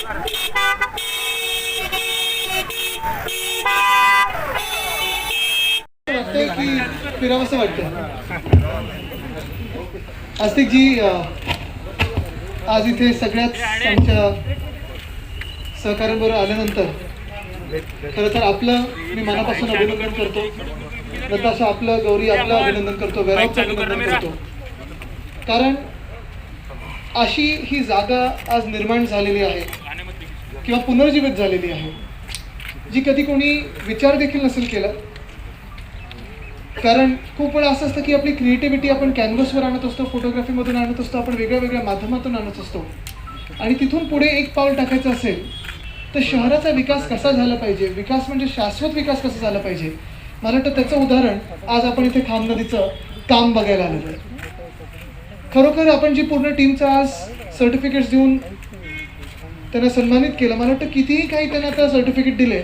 वाटतंय की फिरावंसं वाटतं. आस्तिकजी, आज इथे सगळ्याच आमच्या सहकाऱ्यांबरोबर आल्यानंतर खरं तर आपलं मी मनापासून अभिनंदन करतो. नताशा आपलं, गौरी आपलं अभिनंदन करतो, वैरागचं अभिनंदन करतो. कारण अशी ही जागा आज निर्माण झालेली आहे किंवा पुनर्जीवित झालेली आहे, जी कधी कोणी विचार देखील नसेल केला. कारण खूप वेळा असं असतं की आपली क्रिएटिव्हिटी आपण कॅनव्हसवर आणत असतो, फोटोग्राफीमधून आणत असतो, आपण वेगळ्या वेगळ्या माध्यमातून आणत असतो. आणि तिथून पुढे एक पाऊल टाकायचं असेल तर शहराचा विकास कसा झाला पाहिजे, विकास म्हणजे शाश्वत विकास कसा झाला पाहिजे. मला वाटतं त्याचं उदाहरण आज आपण इथे खाम नदीचं काम बघायला आलेलं आहे. खरोखर आपण जी पूर्ण टीमचं आज सर्टिफिकेट्स देऊन त्यांना सन्मानित केलं. मला वाटतं कितीही काही त्यांना आता सर्टिफिकेट दिले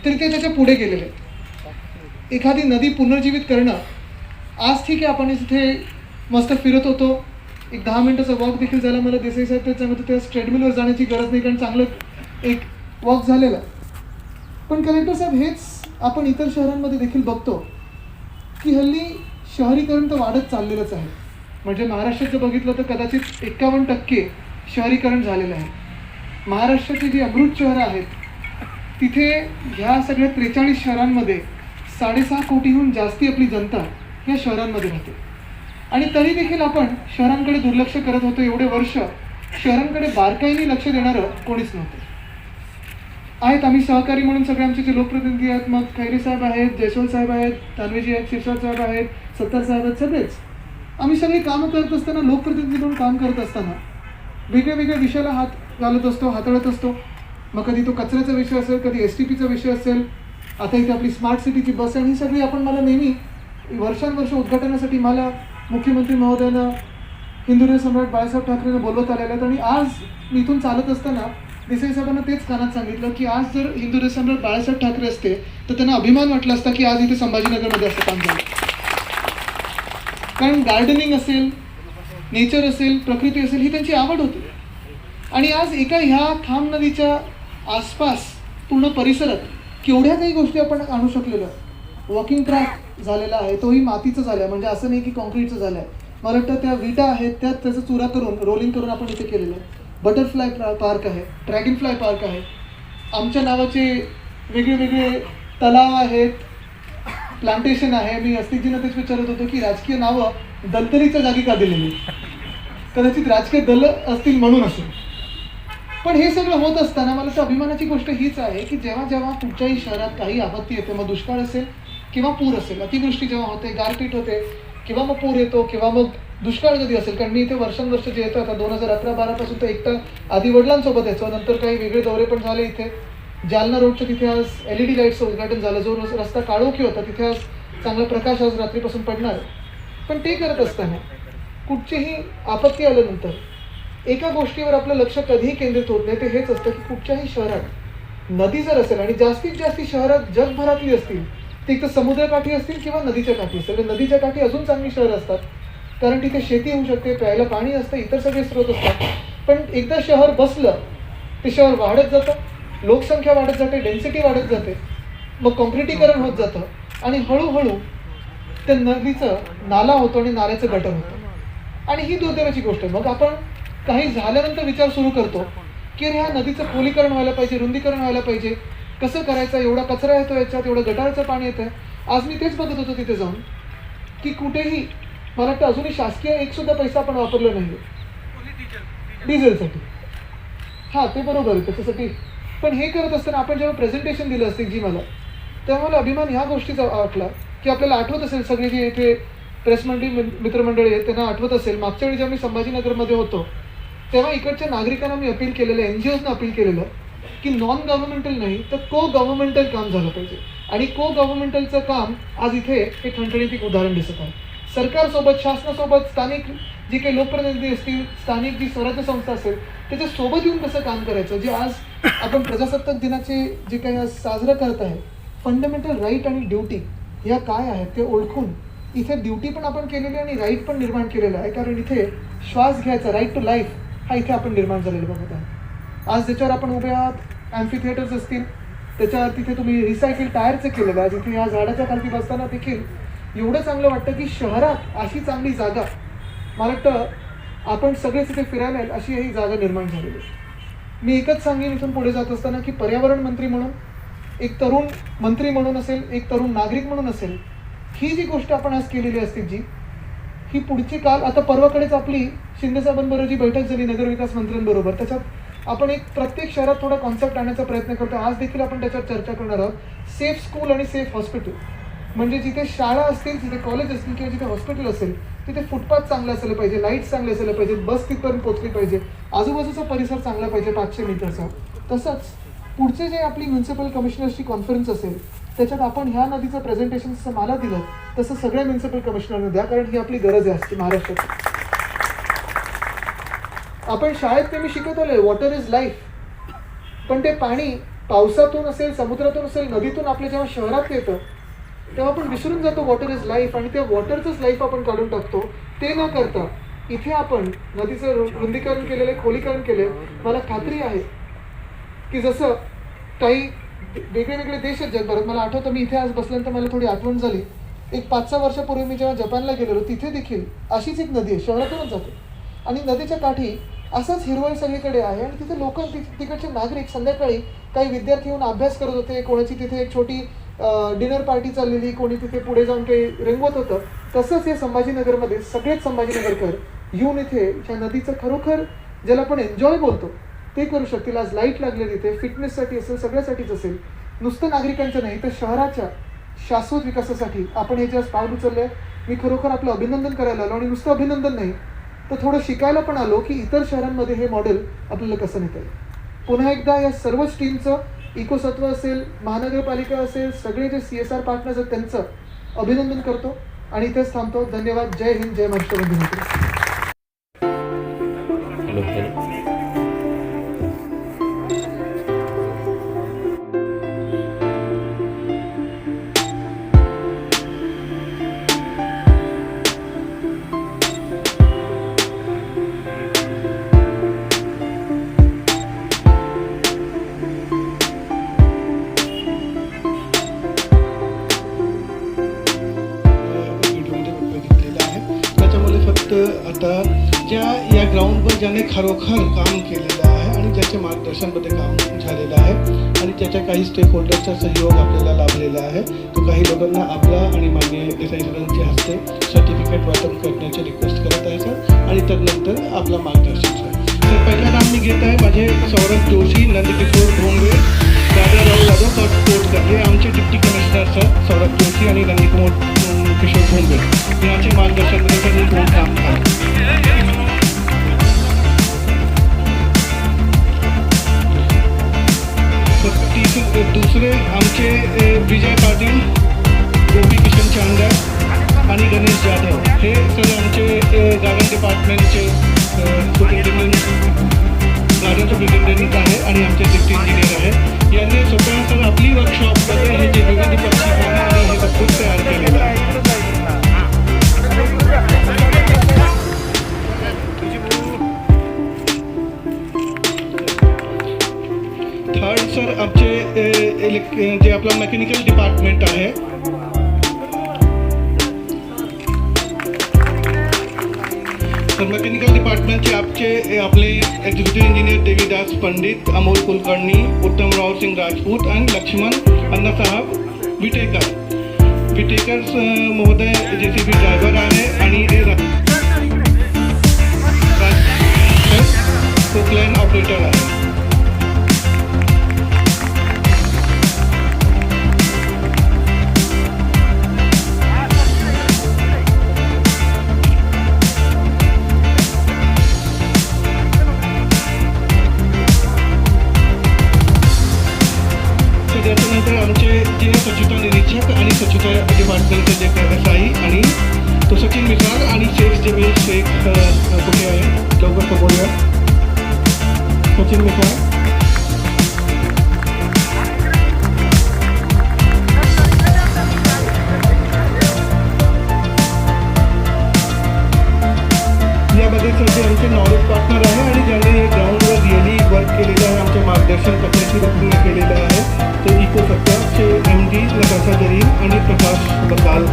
तरी ते त्याच्या पुढे गेलेले. एखादी नदी पुनर्जीवित करणं, आज ठीक आहे आपण इथे मस्त फिरत होतो, एक 10 मिनिटाचा वॉक देखील झाला. मला देसाई साहेब त्याच्यामध्ये त्या ट्रेडमिलवर जाण्याची गरज नाही, कारण चांगलं एक वॉक झालेला. पण कलेक्टर साहेब, हेच आपण इतर शहरांमध्ये देखील बघतो की हल्ली शहरीकरण तर वाढत चाललेलंच आहे. म्हणजे महाराष्ट्रात जर बघितलं तर कदाचित 51% शहरीकरण झालेलं आहे. महाराष्ट्राची जी अमृत शहरं आहेत तिथे ह्या सगळ्या 43 शहरांमध्ये 6.5 कोटीहून जास्ती आपली जनता या शहरांमध्ये राहते. आणि तरी देखील आपण शहरांकडे दुर्लक्ष करत होतो. एवढे वर्ष शहरांकडे बारकाईने लक्ष देणारं कोणीच नव्हतं. आहेत आम्ही सहकारी म्हणून सगळे आमचे जे लोकप्रतिनिधी आहेत, मग खैरे साहेब आहेत, जयस्वाल साहेब आहेत, तानवेजी आहेत, शिरसाट साहेब आहेत, सत्तार साहेब आहेत, सगळेच आम्ही सगळी कामं करत असताना, लोकप्रतिनिधी म्हणून काम करत असताना वेगळ्या वेगळ्या विषयाला हात घालत असतो, हाताळत असतो. मग कधी तो कचऱ्याचा विषय असेल, कधी STPचा विषय असेल, आता इथे आपली स्मार्ट सिटीची बस आहे. ही सगळी आपण मला नेहमी वर्षानुवर्ष उद्घाटनासाठी मला मुख्यमंत्री महोदयानं, हिंदुराष्ट्र सम्राट बाळासाहेब ठाकरेंना बोलवत आलेले आहेत. आणि आज मी इथून चालत असताना देसाई साहेबांना तेच कानात सांगितलं की आज जर हिंदुराष्ट्र सम्राट बाळासाहेब ठाकरे असते तर त्यांना अभिमान वाटला असता की आज इथे संभाजीनगरमध्ये असं काम झालं. कारण गार्डनिंग असेल, नेचर असेल, प्रकृती असेल, ही त्यांची आवड होती. आणि आज एका ह्या खाम नदीच्या आसपास पूर्ण परिसरात केवढ्या काही गोष्टी आपण आणू शकलेलो. वॉकिंग ट्रॅक झालेला आहे, तोही मातीचं झालं आहे, म्हणजे असं नाही की कॉन्क्रीटचं झालं आहे. मला वाटतं त्या विटा आहेत त्यात त्याचं चुरा करून, रोलिंग करून आपण इथे केलेलं आहे. बटरफ्लाय पार्क आहे, ड्रॅगनफ्लाय पार्क आहे, आमच्या नावाचे वेगळे वेगळे तलाव आहेत, प्लांटेशन आहे. मी अस्तिकजींना तेच विचारत होतो की राजकीय नावं दलदलीच्या जागी का दिलेली, कदाचित राजकीय दल असतील म्हणून असेल. पण हे सगळं होत असताना मला तर अभिमानाची गोष्ट हीच आहे की जेव्हा जेव्हा कुठच्याही शहरात काही आपत्ती येते, मग दुष्काळ असेल किंवा पूर असेल, अतिवृष्टी जेव्हा होते, गारपीट होते किंवा मग पूर येतो किंवा मग दुष्काळ कधी असेल. कारण मी इथे वर्षानुवर्ष जे येतो, आता 2011-12 पासून तर एकटा आधी वडिलांसोबत यायचो, नंतर काही वेगळे दौरे पण झाले. इथे जालना रोडच्या तिथे आज LED लाईटचं उद्घाटन झालं. जो रस्ता काळोखी होता तिथे आज चांगला प्रकाश आज रात्रीपासून पडणार. पण ते करत असताना कुठचीही आपत्ती आल्यानंतर एका गोष्टीवर आपलं लक्ष कधीही केंद्रित होत नाही. ते हेच असतं की कुठच्याही शहरात नदी जर असेल, आणि जास्तीत जास्त शहरात जगभरातली असतील, ते एक तर समुद्रकाठी असतील किंवा नदीच्या काठी असतील. नदीच्या काठी अजून चांगली शहरं असतात, कारण तिथे शेती होऊ शकते, प्यायला पाणी असतं, इतर सगळे स्रोत असतात. पण एकदा शहर बसलं ते शहर वाढत जातं, लोकसंख्या वाढत जाते, डेन्सिटी वाढत जाते, मग कॉन्क्रिटीकरण होत जातं आणि हळूहळू त्या नदीचं नाला होतो आणि नाल्याचं गटर होतं. आणि ही दुर्दैवाची गोष्ट आहे. मग आपण काही झाल्यानंतर विचार सुरू करतो की अरे ह्या नदीचं खोलीकरण व्हायला पाहिजे, रुंदीकरण व्हायला पाहिजे, कसं करायचं, एवढा कचरा येतो याच्यात, एवढं गटारचं पाणी येतं आहे. आज मी तेच बघत होतो तिथे जाऊन की कुठेही मला वाटतं अजूनही शासकीय एक सुद्धा पैसा आपण वापरला नाही डिझेलसाठी. हां, ते बरोबर आहे त्याच्यासाठी. पण हे करत असताना आपण जेव्हा प्रेझेंटेशन दिलं असते जी मला, तेव्हा मला अभिमान ह्या गोष्टीचा वाटला की आपल्याला आठवत असेल, सगळे जे इथे प्रेसमंडळी मित्रमंडळी आहेत त्यांना आठवत असेल, मागच्या वेळी जेव्हा मी संभाजीनगरमध्ये होतो तेव्हा इकडच्या नागरिकांना मी अपील केलेलं, NGOजना अपील केलेलं की नॉन गव्हर्नमेंटल नाही तर को-गव्हर्नमेंटल काम झालं पाहिजे. आणि को-गव्हर्नमेंटलचं काम आज इथे एक ठणठणीत एक उदाहरण दिसत आहे. सरकारसोबत, शासनासोबत, स्थानिक जी काही लोकप्रतिनिधी असतील, स्थानिक जी स्वराज्य संस्था असेल त्याच्यासोबत येऊन कसं काम करायचं. जे आज आपण प्रजासत्ताक दिनाचे जे काही आज साजरं करत आहे, फंडामेंटल राईट आणि ड्युटी ह्या काय आहेत ते ओळखून इथे ड्युटी पण आपण केलेली आणि राईट पण निर्माण केलेला आहे. कारण इथे श्वास घ्यायचा राईट टू लाईफ हा इथे आपण निर्माण झालेला बघत आहे. आज ज्याच्यावर आपण उभे आहात, ॲम्फी थिएटर्स असतील, त्याच्यावर तिथे तुम्ही रिसायकल टायरचं केलेलं आहे, जिथे ह्या झाडाच्या खाली बसताना देखील एवढं चांगलं वाटतं की शहरात अशी चांगली जागा मला वाटतं आपण सगळेच इथे फिरायला येईल अशी ही जागा निर्माण झालेली आहे. मी एकच सांगेन इथून पुढे जात असताना की पर्यावरण मंत्री म्हणून, एक तरुण मंत्री म्हणून असेल, एक तरुण नागरिक म्हणून असेल, ही जी गोष्ट आपण आज केलेली असते जी ही पुढची काल, आता परवाकडेच आपली शिंदेसाहेबांबरोबर जी बैठक झाली नगरविकास मंत्र्यांबरोबर, त्याच्यात आपण एक प्रत्येक शहरात थोडा कॉन्सेप्ट आणण्याचा प्रयत्न करतो. आज देखील आपण त्याच्यावर चर्चा करणार आहोत. सेफ स्कूल आणि सेफ हॉस्पिटल, म्हणजे जिथे शाळा असतील, जिथे कॉलेज असतील किंवा जिथे हॉस्पिटल असेल तिथे फुटपाथ चांगले असले पाहिजे, लाईट्स चांगले असले पाहिजे, बस तिथपर्यंत पोहोचली पाहिजे, आजूबाजूचा परिसर चांगला पाहिजे 500 मीटरचा. तसंच पुढचे जे आपली म्युन्सिपल कमिशनर्सची कॉन्फरन्स असेल त्याच्यात आपण ह्या नदीचं प्रेझेंटेशन जसं मला दिलं तसं सगळ्या म्युन्सिपल कमिशनरने द्या, कारण ही आपली गरज आहे असते महाराष्ट्रात. आपण शाळेत ते मी शिकत आलोय वॉटर इज लाईफ, पण ते पाणी पावसातून असेल, समुद्रातून असेल, नदीतून आपल्या जेव्हा शहरात येतं तेव्हा आपण विसरून जातो वॉटर इज लाईफ, आणि त्या वॉटरचंच लाईफ आपण काढून टाकतो. ते न करता इथे आपण नदीचं रुंदीकरण केलेलं आहे, खोलीकरण केले. मला खात्री आहे की जसं काही वेगळे वेगळे देश आहेत जगभरात, मला आठवतं मी इथे आज बसल्यानंतर मला थोडी आठवण झाली, एक 5-6 वर्षापूर्वी मी जेव्हा जपानला गेलेलो तिथे देखील अशीच एक नदी आहे, शहरातूनच जाते, आणि नदीच्या काठी असंच हिरवळ सगळीकडे आहे, आणि तिथे लोक तिकडचे नागरिक संध्याकाळी काही विद्यार्थी येऊन अभ्यास करत होते, कोणाची तिथे एक छोटी डिनर पार्टी चाललेली, कोणी तिथे पुढे जाऊन काही रंगवत होतं. तसंच हे संभाजीनगरमध्ये सगळेच संभाजीनगरकर येऊन इथे ह्या नदीचं खरोखर ज्याला आपण एन्जॉय बोलतो ते करू शकतील. आज लाईट लागलेली इथे फिटनेससाठी असेल, सगळ्यासाठीच असेल, नुसतं नागरिकांचं नाही तर शहराच्या शाश्वत विकासासाठी आपण हे जे आज पाऊल उचललं आहे. मी खरोखर आपलं अभिनंदन करायला आलो, आणि नुसतं अभिनंदन नाही तर थोडं शिकायला पण आलो की इतर शहरांमध्ये हे मॉडेल आपल्याला कसं नेता येईल. पुन्हा एकदा या सर्व टीमचं, इकोसत्व असेल, महानगरपालिका असेल, सगळे जे CSR पार्टनर्स आहेत त्यांचं अभिनंदन करतो आणि इथेच थांबतो. धन्यवाद. जय हिंद, जय महाराष्ट्र. आता या ग्राउंडवर ज्याने खरोखर काम केलेलं आहे आणि ज्याच्या मार्गदर्शनमध्ये काम झालेलं आहे आणि त्याच्या काही स्टेक होल्डर्सचा सहयोग आपल्याला लाभलेला आहे, तो काही लोकांना आपला आणि माननीय देसाई सरांच्या हस्ते सर्टिफिकेट वाटप करण्याची रिक्वेस्ट करत आहे सर, आणि त्यानंतर आपला मार्गदर्शन सर. तर पहिलं नाम मी घेत आहे माझे सौरभ जोशी, नंदकिशोर भोंगवे, दादाराव यादव, कोटकर, हे आमचे deputy commissioner sir Saurabh Joshi आणि नंदकिशोर भोंगवे यांचे मार्गदर्शनामध्ये त्यांनी दोन काम केलं. दुसरे आमचे विजय पाटील, गोपी किशन चांदर आणि गणेश जाधव, हे सगळे आमचे गार्डन डिपार्टमेंटचे सुपरिटेंडंट, गार्डन सुपरिटेंडंट आहे आणि आमचे डिप्टी इंजिनियर आहे. यांनी स्वतः सर आपली वर्कशॉपमध्ये हे जे विविध पक्षी आणि हे सब तयार केलेलं आहे. थर्ड सर आमचे जे आपला मेकॅनिकल डिपार्टमेंट आहे, तर मेकॅनिकल डिपार्टमेंटचे आपले एक्झिक्युटिव्ह इंजिनियर देवीदास पंडित, अमोल कुलकर्णी, उत्तमराव सिंग राजपूत आणि लक्ष्मण अण्णासाहेब विटेकर. महोदय JCB ड्रायव्हर आहे आणि कोकलाईन ऑपरेटर आहे. त्याच्यानंतर आमचे जे स्वच्छता निरीक्षक आणि स्वच्छता डिपार्टमेंटचे जे SI आणि तो सचिन मिसाळ आणि शेख कुठे आहे, लवकर बोलूया. सचिन मिसाळ, यामध्ये सगळे आमचे नॉलेज पार्टनर आहे आणि ज्यांनी ग्राउंडवर रिअली वर्क केलेलं आहे. तिथे पूर्ण केलेलं आहे. ते इको सत्याचे MD नकाशा जरीन आणि प्रकाश बकाल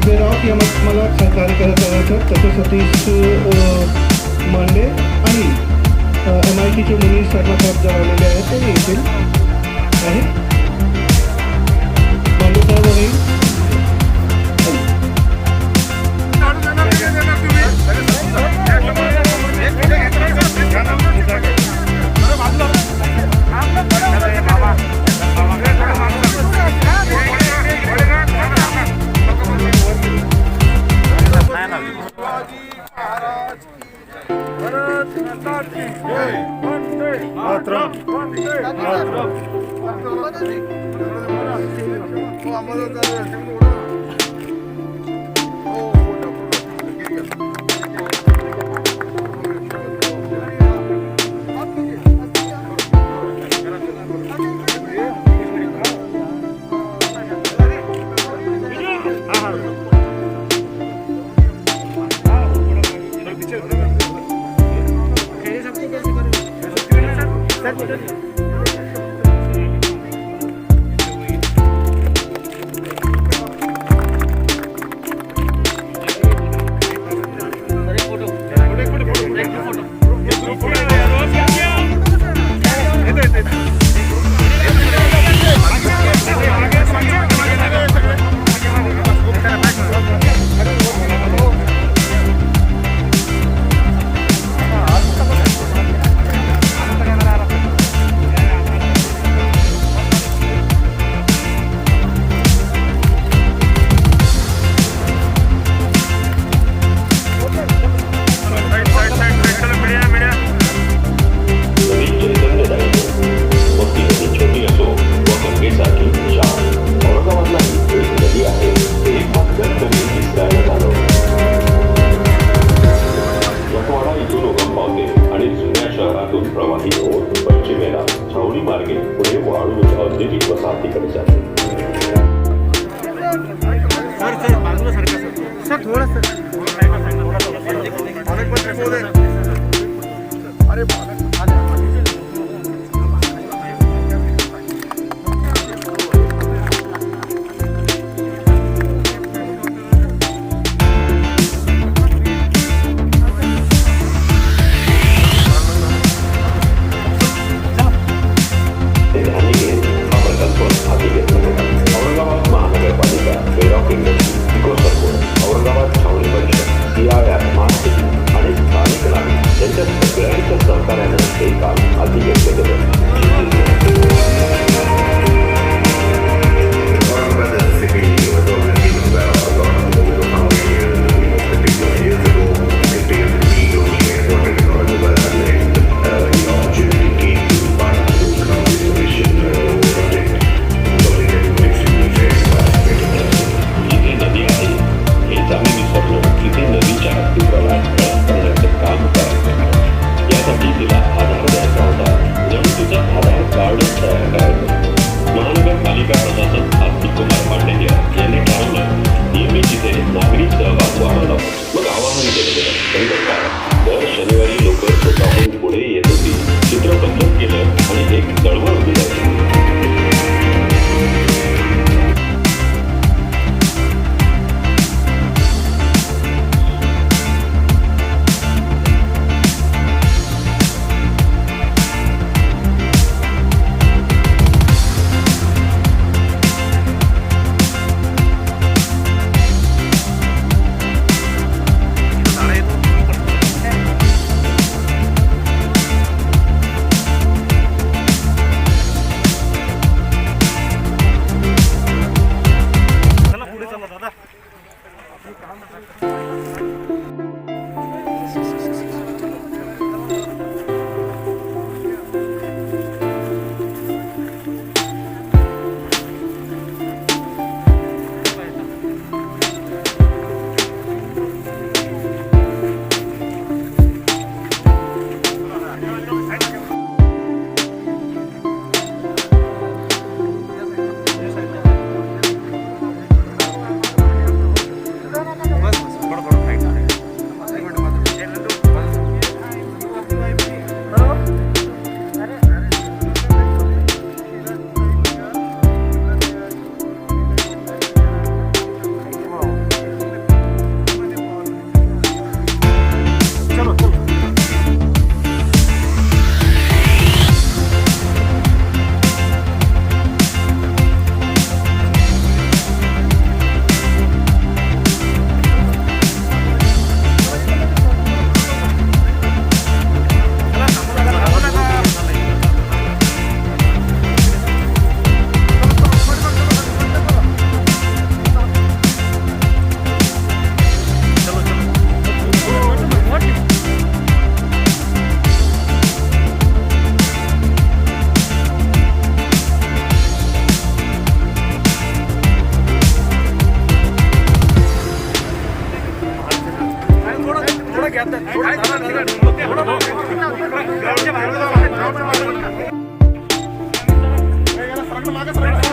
बेरॉक या मला सहकार्य करत आहे. त्याचे सतीश मांडे आणि MITचे मुनीर शर्मा साहेब जर आलेले आहेत ते येतील आहे. मांडे साहेब आणि मागच राहिला